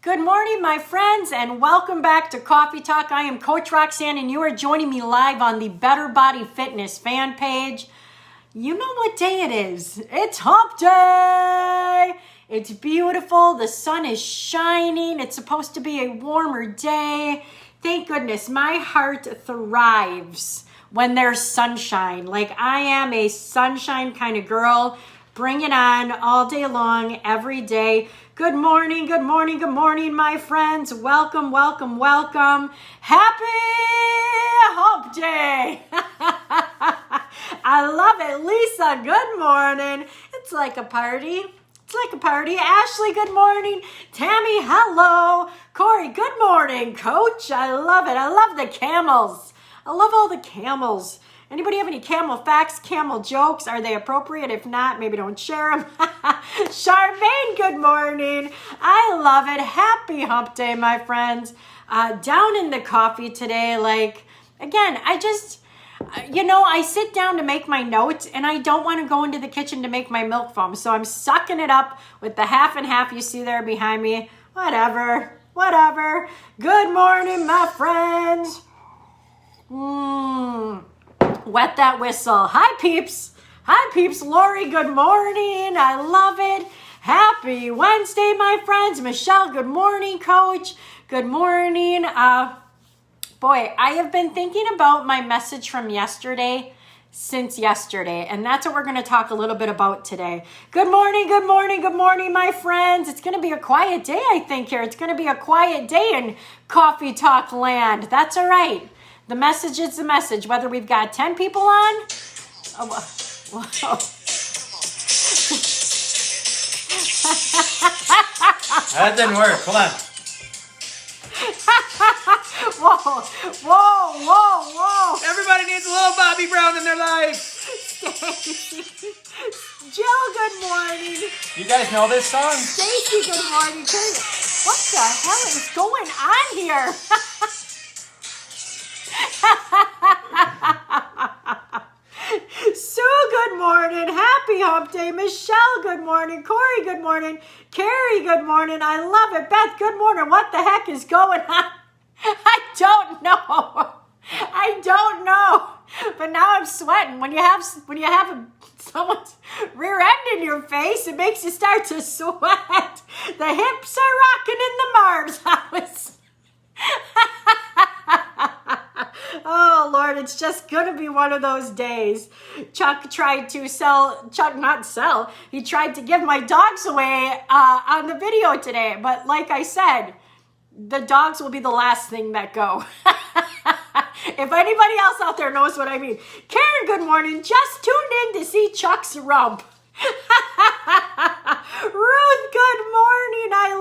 Good morning, my friends, and welcome back to Coffee Talk. I am Coach Roxanne, and you are joining me live on the Better Body Fitness fan page. You know what day it is. It's hump day. It's beautiful. The sun is shining. It's supposed to be a warmer day. Thank goodness. My heart thrives when there's sunshine. Like, I am a sunshine kind of girl. Bring it on all day long, every day. Good morning, good morning, good morning, my friends. Welcome, welcome, welcome. Happy hump day. I love it. Lisa, good morning. It's like a party. It's like a party. Ashley, good morning. Tammy, hello. Corey, good morning. Coach, I love it. I love the camels. I love all the camels. Anybody have any camel facts, camel jokes? Are they appropriate? If not, maybe don't share them. Charmaine, good morning. I love it. Happy hump day, my friends. Down in the coffee today, again, I sit down to make my notes and I don't want to go into the kitchen to make my milk foam. So I'm sucking it up with the half and half you see there behind me. Whatever. Good morning, my friends. Wet that whistle. Hi, peeps. Lori, good morning. I love it. Happy Wednesday, my friends. Michelle, good morning. Coach, good morning. Boy, I have been thinking about my message from yesterday since yesterday, and that's what we're going to talk a little bit about today. Good morning, my friends. It's going to be a quiet day, I think, here. It's going to be a quiet day in Coffee Talk land. That's all right. The message is the message, whether we've got 10 people on. Oh, whoa. That didn't work. Hold on. Whoa. Everybody needs a little Bobby Brown in their life. Jill, good morning. You guys know this song? Stacy, good morning. What the hell is going on here? Sue, good morning. Happy hump day. Michelle, good morning. Corey, good morning. Carrie, good morning. I love it. Beth, good morning. What the heck is going on? I don't know. But now I'm sweating. When you have someone's rear end in your face, it makes you start to sweat. The hips are rocking in the Mars house. Oh, Lord, it's just going to be one of those days. Chuck tried to he tried to give my dogs away on the video today. But like I said, the dogs will be the last thing that go. If anybody else out there knows what I mean. Karen, good morning. Just tuned in to see Chuck's rump. Ruth, good morning. I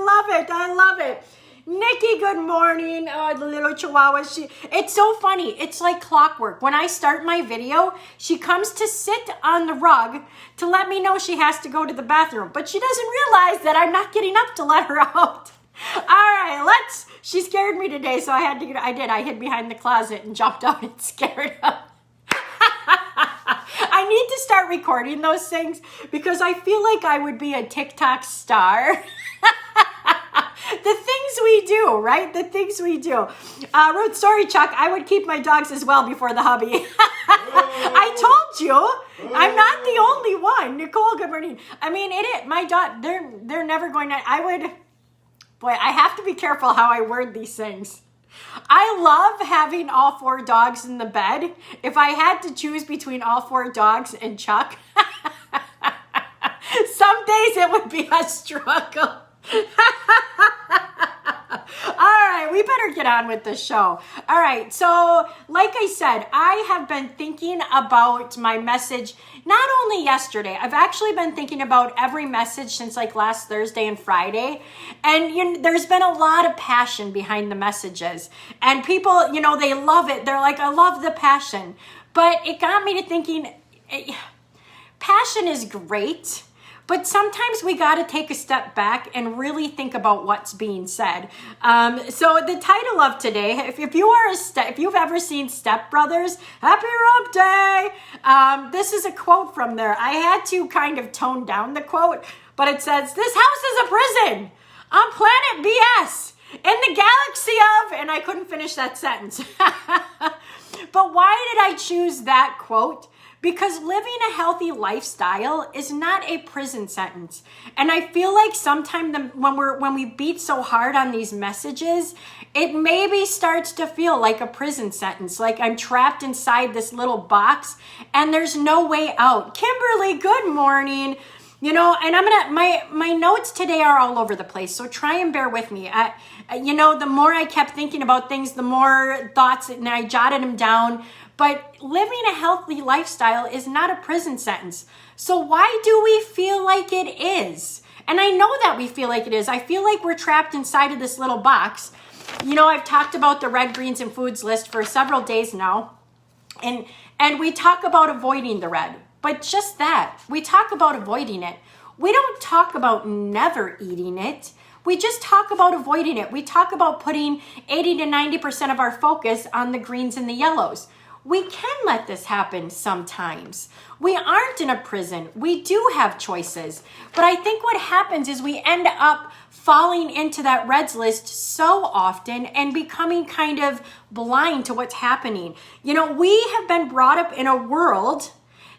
love it. Nikki, good morning. Oh, the little chihuahua. It's so funny. It's like clockwork. When I start my video, she comes to sit on the rug to let me know she has to go to the bathroom. But she doesn't realize that I'm not getting up to let her out. All right, she scared me today, so I hid behind the closet and jumped out and scared her. I need to start recording those things because I feel like I would be a TikTok star. The things we do, right? The things we do. Ruth, sorry, Chuck. I would keep my dogs as well before the hubby. I told you. I'm not the only one. Nicole, good morning. I mean, my dog, they're never going to, I have to be careful how I word these things. I love having all 4 dogs in the bed. If I had to choose between all 4 dogs and Chuck, some days it would be a struggle. All right, we better get on with the show. All right, so like I said, I have been thinking about my message not only yesterday. I've actually been thinking about every message since last Thursday and Friday. And there's been a lot of passion behind the messages. And people, they love it. They're like, I love the passion. But it got me to thinking, passion is great. But sometimes we got to take a step back and really think about what's being said. So the title of today, if you've ever seen Step Brothers, Happy Rump Day. This is a quote from there. I had to kind of tone down the quote, but it says, "This house is a prison. on planet BS, in the galaxy of, and I couldn't finish that sentence. But why did I choose that quote? Because living a healthy lifestyle is not a prison sentence. And I feel like sometimes when we beat so hard on these messages, it maybe starts to feel like a prison sentence, like I'm trapped inside this little box and there's no way out. Kimberly, good morning. You know, and my notes today are all over the place, so try and bear with me. The more I kept thinking about things, the more thoughts, and I jotted them down. But living a healthy lifestyle is not a prison sentence. So why do we feel like it is? And I know that we feel like it is. I feel like we're trapped inside of this little box. You know, I've talked about the red, greens, and foods list for several days now. And we talk about avoiding the red. But just that, we talk about avoiding it. We don't talk about never eating it. We just talk about avoiding it. We talk about putting 80 to 90% of our focus on the greens and the yellows. We can let this happen sometimes. We aren't in a prison. We do have choices. But I think what happens is we end up falling into that reds list so often and becoming kind of blind to what's happening. You know, we have been brought up in a world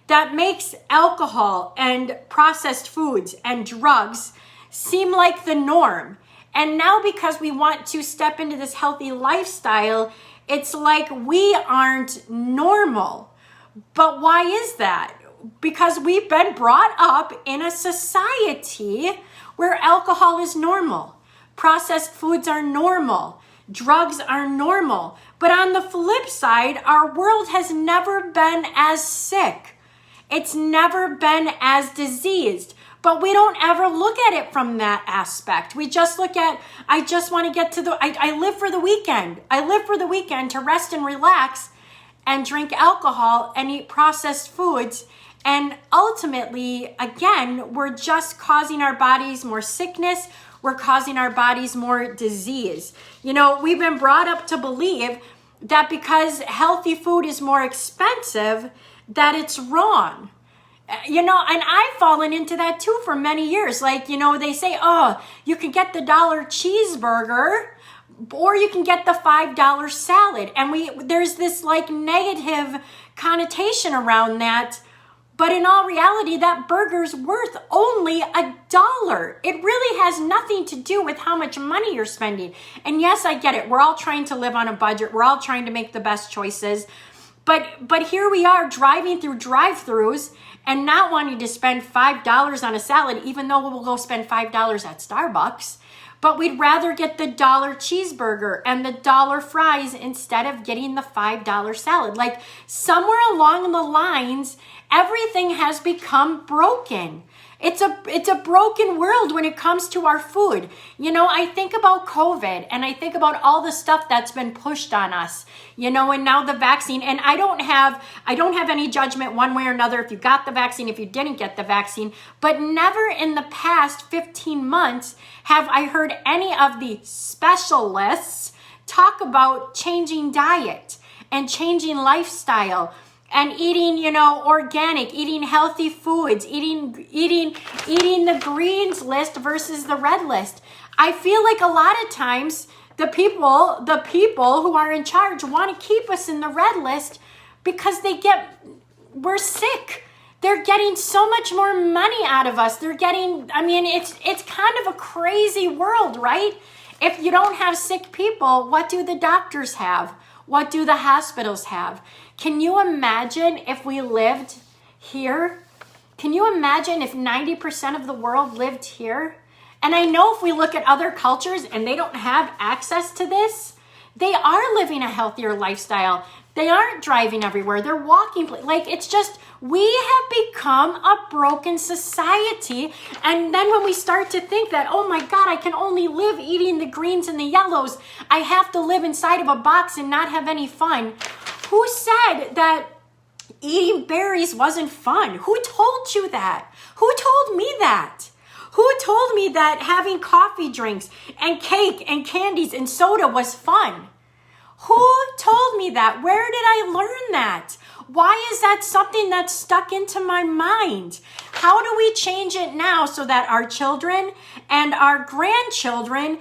that makes alcohol and processed foods and drugs seem like the norm. And now because we want to step into this healthy lifestyle, it's like we aren't normal. But why is that? Because we've been brought up in a society where alcohol is normal, processed foods are normal, drugs are normal. But on the flip side, our world has never been as sick. It's never been as diseased. But we don't ever look at it from that aspect. We just look at, I just want to get to I live for the weekend. I live for the weekend to rest and relax and drink alcohol and eat processed foods. And ultimately, again, we're just causing our bodies more sickness. We're causing our bodies more disease. You know, we've been brought up to believe that because healthy food is more expensive, that it's wrong. You know, and I've fallen into that too for many years. Like, you know, they say, oh, you can get the $1 cheeseburger or you can get the $5 salad. And there's this like negative connotation around that. But in all reality, that burger's worth only $1. It really has nothing to do with how much money you're spending. And yes, I get it. We're all trying to live on a budget. We're all trying to make the best choices. But here we are driving through drive-thrus and not wanting to spend $5 on a salad, even though we'll go spend $5 at Starbucks. But we'd rather get the $1 cheeseburger and the $1 fries instead of getting the $5 salad. Like somewhere along the lines, everything has become broken. It's a broken world when it comes to our food. You know, I think about COVID and I think about all the stuff that's been pushed on us, you know, and now the vaccine. And I don't have any judgment one way or another if you got the vaccine, if you didn't get the vaccine, but never in the past 15 months have I heard any of the specialists talk about changing diet and changing lifestyle and eating, you know, organic, eating healthy foods, eating the greens list versus the red list. I feel like a lot of times the people who are in charge want to keep us in the red list because we're sick. They're getting so much more money out of us. It's kind of a crazy world, right? If you don't have sick people, what do the doctors have? What do the hospitals have? Can you imagine if we lived here? Can you imagine if 90% of the world lived here? And I know if we look at other cultures and they don't have access to this, they are living a healthier lifestyle. They aren't driving everywhere. They're walking. Like, it's just, we have become a broken society. And then when we start to think that, oh my God, I can only live eating the greens and the yellows. I have to live inside of a box and not have any fun. Who said that eating berries wasn't fun? Who told you that? Who told me that? Who told me that having coffee drinks and cake and candies and soda was fun? Who told me that? Where did I learn that? Why is that something that's stuck into my mind? how do we change it now so that our children and our grandchildren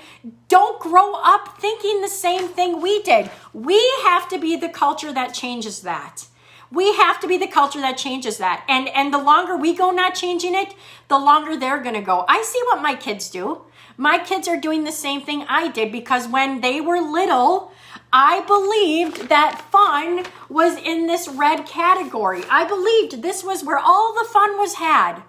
don't grow up thinking the same thing we did? We have to be the culture that changes that. We have to be the culture that changes that. And the longer we go not changing it, the longer they're going to go. I see what my kids do. My kids are doing the same thing I did because when they were little, I believed that fun was in this red category. I believed this was where all the fun was had.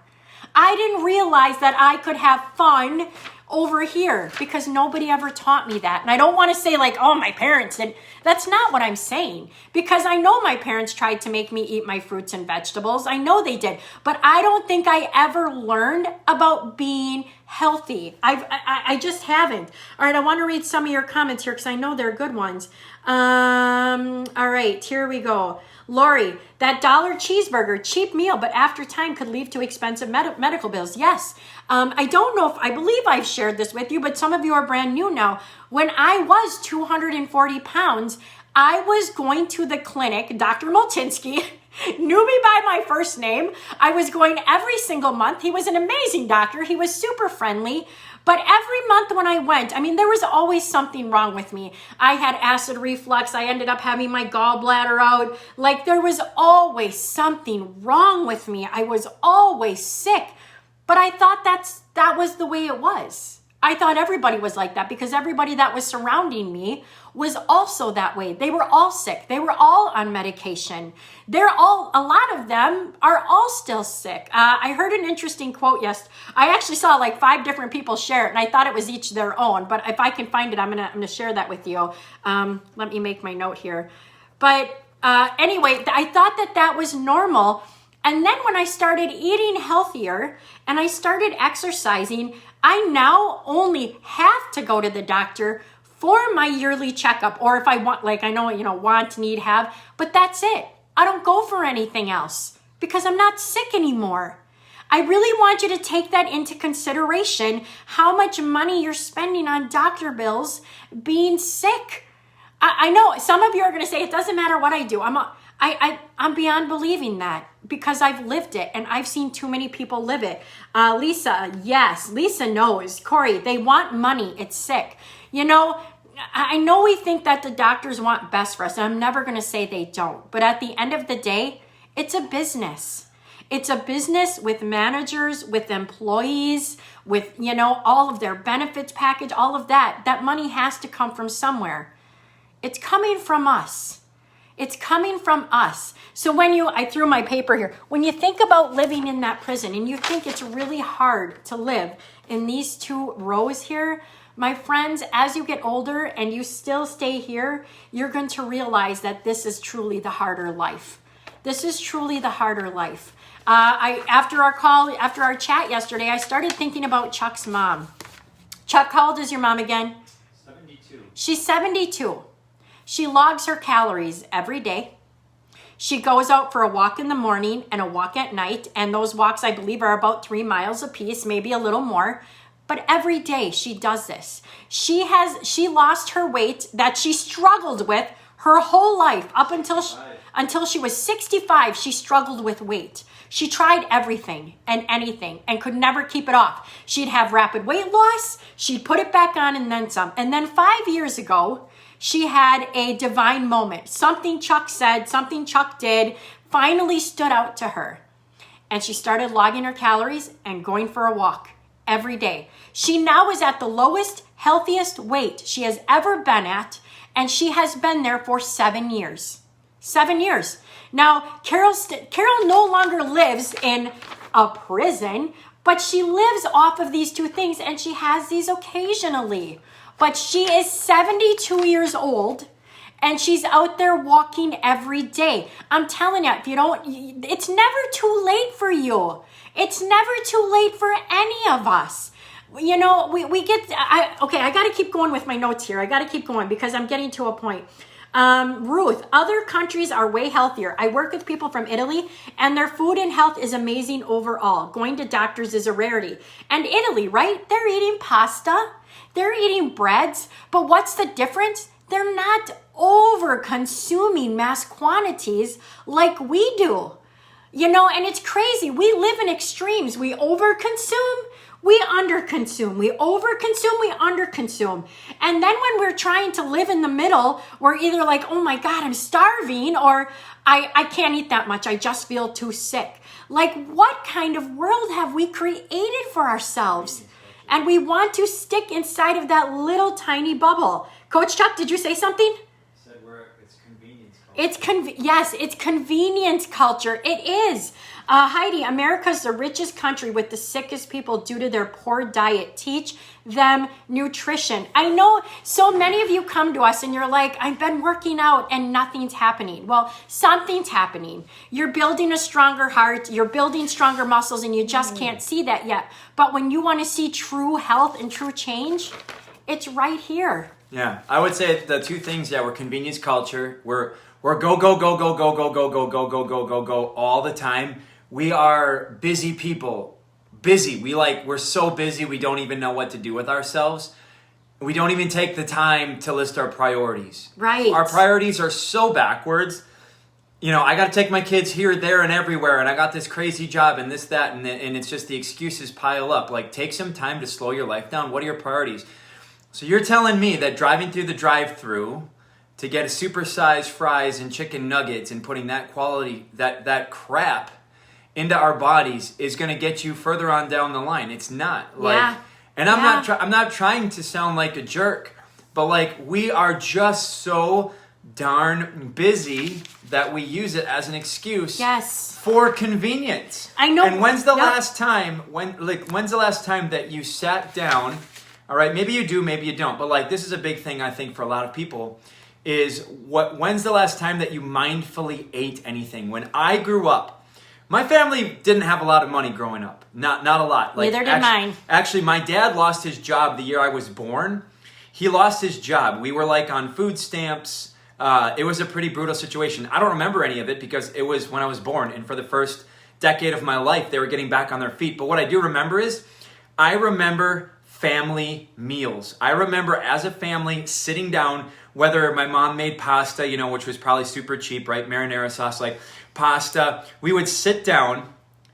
I didn't realize that I could have fun over here because nobody ever taught me that. And I don't want to say like, oh, my parents did. That's not what I'm saying, because I know my parents tried to make me eat my fruits and vegetables. I know they did, but I don't think I ever learned about being healthy. I just haven't. All right, I want to read some of your comments here because I know they're good ones. All right, here we go. Lori, that $1 cheeseburger, cheap meal, but after time could lead to expensive medical bills. Yes. I don't know if, I believe I've shared this with you, but some of you are brand new now. When I was 240 pounds, I was going to the clinic. Dr. Moltinsky knew me by my first name. I was going every single month. He was an amazing doctor. He was super friendly. But every month when I went, I mean, there was always something wrong with me. I had acid reflux. I ended up having my gallbladder out. Like, there was always something wrong with me. I was always sick. But I thought that was the way it was. I thought everybody was like that because everybody that was surrounding me was also that way. They were all sick. They were all on medication. A lot of them are all still sick. I heard an interesting quote yesterday. I actually saw like 5 different people share it, and I thought it was each their own. But if I can find it, I'm gonna share that with you. Let me make my note here. But anyway, I thought that was normal. And then when I started eating healthier and I started exercising, I now only have to go to the doctor for my yearly checkup, or if I want, like I know, want, need, have, but that's it. I don't go for anything else because I'm not sick anymore. I really want you to take that into consideration, how much money you're spending on doctor bills being sick. I know some of you are going to say, it doesn't matter what I do. I'm beyond believing that because I've lived it and I've seen too many people live it. Lisa, yes, Lisa knows. Corey, they want money. It's sick. I know we think that the doctors want best for us, and I'm never going to say they don't. But at the end of the day, it's a business. It's a business with managers, with employees, with, all of their benefits package, all of that. That money has to come from somewhere. It's coming from us. It's coming from us. So I threw my paper here. When you think about living in that prison and you think it's really hard to live in these 2 rows here, my friends, as you get older and you still stay here, you're going to realize that this is truly the harder life. This is truly the harder life. After our chat yesterday, I started thinking about Chuck's mom. Chuck, how old is your mom again? 72. She's 72. She logs her calories every day. She goes out for a walk in the morning and a walk at night. And those walks, I believe, are about 3 miles a piece, maybe a little more. But every day she does this. She lost her weight that she struggled with her whole life up until she was 65. She struggled with weight. She tried everything and anything and could never keep it off. She'd have rapid weight loss. She'd put it back on and then some. And then 5 years ago, she had a divine moment. Something Chuck said, something Chuck did, finally stood out to her. And she started logging her calories and going for a walk every day. She now is at the lowest, healthiest weight she has ever been at, and she has been there for 7 years. 7 years. Now, Carol no longer lives in a prison, but she lives off of these 2 things, and she has these occasionally. But she is 72 years old and she's out there walking every day. I'm telling you, it's never too late for you. It's never too late for any of us. I got to keep going with my notes here. I got to keep going because I'm getting to a point. Ruth, other countries are way healthier. I work with people from Italy and their food and health is amazing overall. Going to doctors is a rarity. And Italy, right? They're eating pasta. They're eating breads. But what's the difference? They're not over consuming mass quantities like we do. You know, and it's crazy. We live in extremes. We overconsume, we underconsume. We overconsume, we underconsume. And then when we're trying to live in the middle, we're either like, oh my God, I'm starving, or I can't eat that much. I just feel too sick. Like, what kind of world have we created for ourselves? And we want to stick inside of that little tiny bubble. Coach Chuck, did you say something? It's convenience culture. Yes, it's convenience culture. It is. Heidi, America's the richest country with the sickest people due to their poor diet. Teach them nutrition. I know so many of you come to us and you're like, I've been working out and nothing's happening. Well, something's happening. You're building a stronger heart. You're building stronger muscles and you just can't see that yet. But when you want to see true health and true change, it's right here. Yeah, I would say the two things, we're convenience culture. We're go, go, go, go, go, go, go, go, go, go, go, go, go all the time. We are busy people. Busy. We're so busy we don't even know what to do with ourselves. We don't even take the time to list our priorities. Right. Our priorities are so backwards. You know, I got to take my kids here, there, and everywhere, and I got this crazy job and this, that, and it's just the excuses pile up. Like, take some time to slow your life down. What are your priorities? So you're telling me that driving through the drive-thru to get a supersized fries and chicken nuggets and putting that quality, that crap into our bodies is going to get you further on down the line. It's not. And I'm not trying to sound like a jerk, but like, we are just so darn busy that we use it as an excuse for convenience. I know. And when's the last time when's the last time that you sat down? All right, maybe you do, maybe you don't, but like, this is a big thing I think for a lot of people is when's the last time that you mindfully ate anything? When I grew up, my family didn't have a lot of money growing up. Not a lot. Neither did mine. Actually, my dad lost his job the year I was born. He lost his job. We were like on food stamps. It was a pretty brutal situation. I don't remember any of it because it was when I was born. And for the first decade of my life, they were getting back on their feet. But what I do remember is, I remember family meals. I remember as a family sitting down, whether my mom made pasta, you know, which was probably super cheap, right? Marinara sauce, like pasta. We would sit down.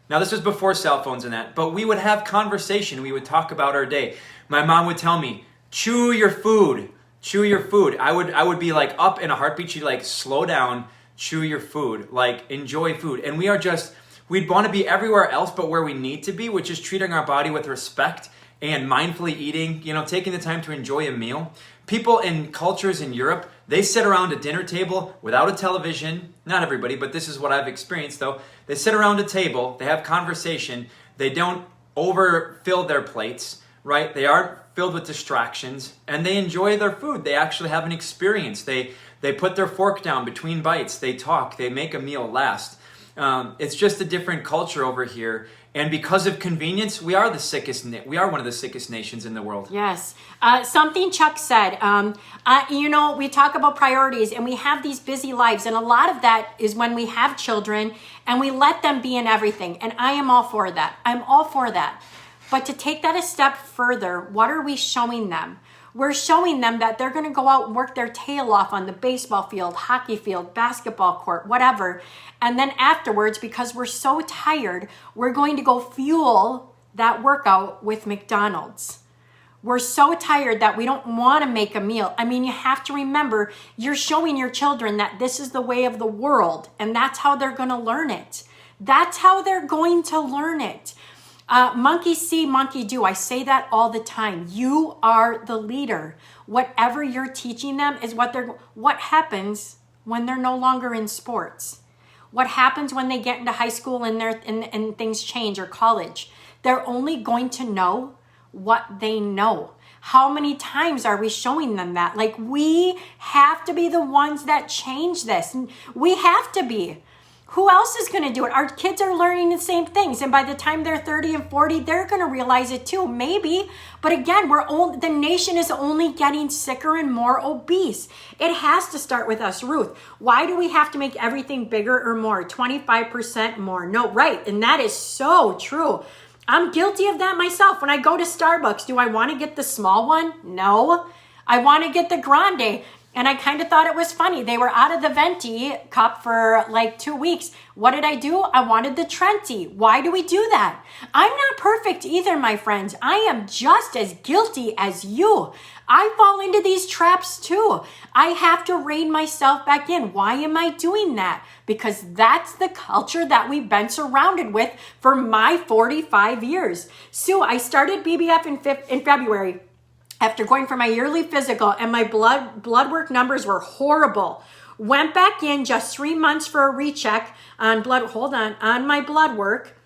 Now, this was before cell phones and that, but we would have conversation. We would talk about our day. My mom would tell me, chew your food. Chew your food. I would be like up in a heartbeat. She'd like, slow down, chew your food, like enjoy food. And we'd want to be everywhere else but where we need to be, which is treating our body with respect and mindfully eating, you know, taking the time to enjoy a meal. People in cultures in Europe, they sit around a dinner table without a television. Not everybody, but this is what I've experienced though. They sit around a table, they have conversation, they don't overfill their plates, right? They aren't filled with distractions, and they enjoy their food. They actually have an experience. They put their fork down between bites, they talk, they make a meal last. It's just a different culture over here. And because of convenience, we are one of the sickest nations in the world. Yes. Something Chuck said, you know, we talk about priorities and we have these busy lives. And a lot of that is when we have children and we let them be in everything. And I am all for that. I'm all for that. But to take that a step further, what are we showing them? We're showing them that they're going to go out and work their tail off on the baseball field, hockey field, basketball court, whatever. And then afterwards, because we're so tired, we're going to go fuel that workout with McDonald's. We're so tired that we don't want to make a meal. I mean, you have to remember, you're showing your children that this is the way of the world, and that's how they're going to learn it. That's how they're going to learn it. Monkey see, monkey do. I say that all the time. You are the leader. Whatever you're teaching them is what happens when they're no longer in sports. What happens when they get into high school and things change, or college? They're only going to know what they know. How many times are we showing them that? Like, we have to be the ones that change this. We have to be. Who else is going to do it? Our kids are learning the same things. And by the time they're 30 and 40, they're going to realize it too, maybe. But again, the nation is only getting sicker and more obese. It has to start with us, Ruth. Why do we have to make everything bigger or more? 25% more. No, right. And that is so true. I'm guilty of that myself. When I go to Starbucks, do I want to get the small one? No. I want to get the grande. And I kind of thought it was funny. They were out of the venti cup for like 2 weeks. What did I do? I wanted the Trenti. Why do we do that? I'm not perfect either, my friends. I am just as guilty as you. I fall into these traps too. I have to rein myself back in. Why am I doing that? Because that's the culture that we've been surrounded with for my 45 years. Sue, I started BBF in February after going for my yearly physical, and my blood work numbers were horrible. Went back in just 3 months for a recheck on my blood work,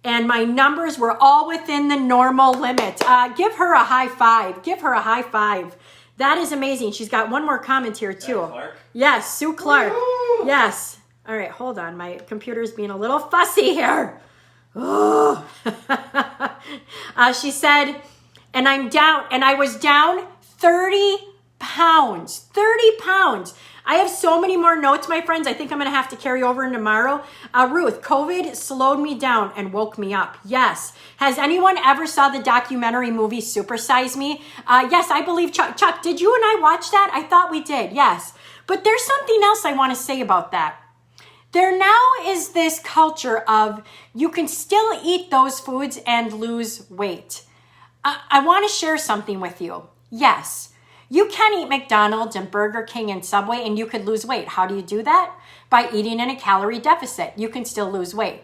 and my numbers were all within the normal limit. Give her a high five. Give her a high five. That is amazing. She's got one more comment here too. Clark? Yes, Sue Clark. Woo-hoo! Yes. All right, hold on. My computer's being a little fussy here. Oh. She said, and I was down 30 pounds. 30 pounds. I have so many more notes, my friends. I think I'm going to have to carry over in tomorrow. Ruth, COVID slowed me down and woke me up. Yes. Has anyone ever saw the documentary movie Super Size Me? Yes, I believe Chuck. Chuck, did you and I watch that? I thought we did. Yes. But there's something else I want to say about that. There now is this culture of you can still eat those foods and lose weight. I want to share something with you. Yes, you can eat McDonald's and Burger King and Subway and you could lose weight. How do you do that? By eating in a calorie deficit. You can still lose weight.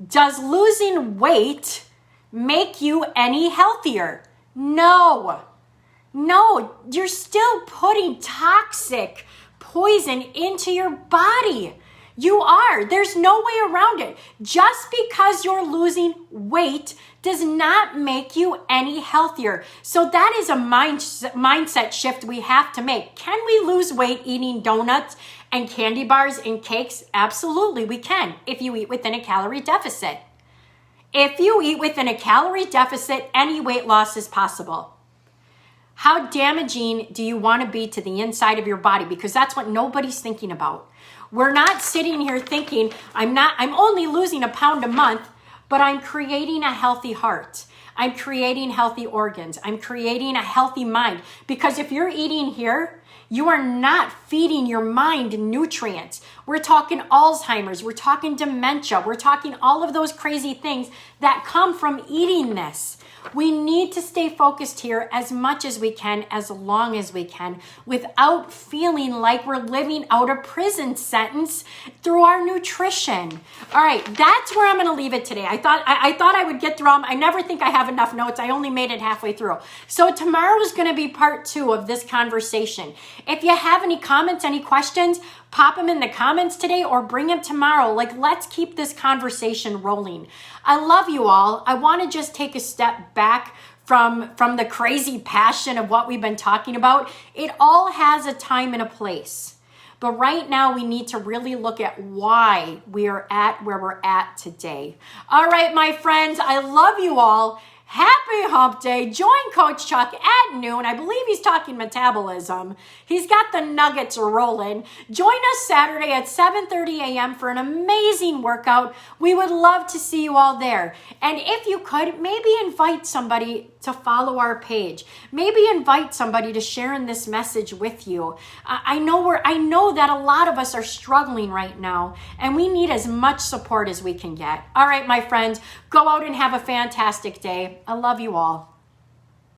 Does losing weight make you any healthier? No. No, you're still putting toxic poison into your body. You are. There's no way around it. Just because you're losing weight does not make you any healthier. So that is a mindset shift we have to make. Can we lose weight eating donuts and candy bars and cakes? Absolutely, we can if you eat within a calorie deficit. If you eat within a calorie deficit, any weight loss is possible. How damaging do you want to be to the inside of your body? Because that's what nobody's thinking about. We're not sitting here thinking, I'm only losing a pound a month, but I'm creating a healthy heart. I'm creating healthy organs. I'm creating a healthy mind. Because if you're eating here, you are not feeding your mind nutrients. We're talking Alzheimer's. We're talking dementia. We're talking all of those crazy things that come from eating this. We need to stay focused here as much as we can, as long as we can, without feeling like we're living out a prison sentence through our nutrition. All right, that's where I'm going to leave it today. I thought I would get through them. I never think I have enough notes. I only made it halfway through. So tomorrow is going to be part 2 of this conversation. If you have any comments, any questions, pop them in the comments today or bring them tomorrow. Let's keep this conversation rolling. I love you all. I want to just take a step back from the crazy passion of what we've been talking about. It all has a time and a place. But right now we need to really look at why we are at where we're at today. All right, my friends, I love you all. Happy Hump Day. Join Coach Chuck at noon. I believe he's talking metabolism. He's got the nuggets rolling. Join us Saturday at 7:30 a.m. for an amazing workout. We would love to see you all there. And if you could, maybe invite somebody to follow our page. Maybe invite somebody to share in this message with you. I know that a lot of us are struggling right now, and we need as much support as we can get. All right, my friends, go out and have a fantastic day. I love you all.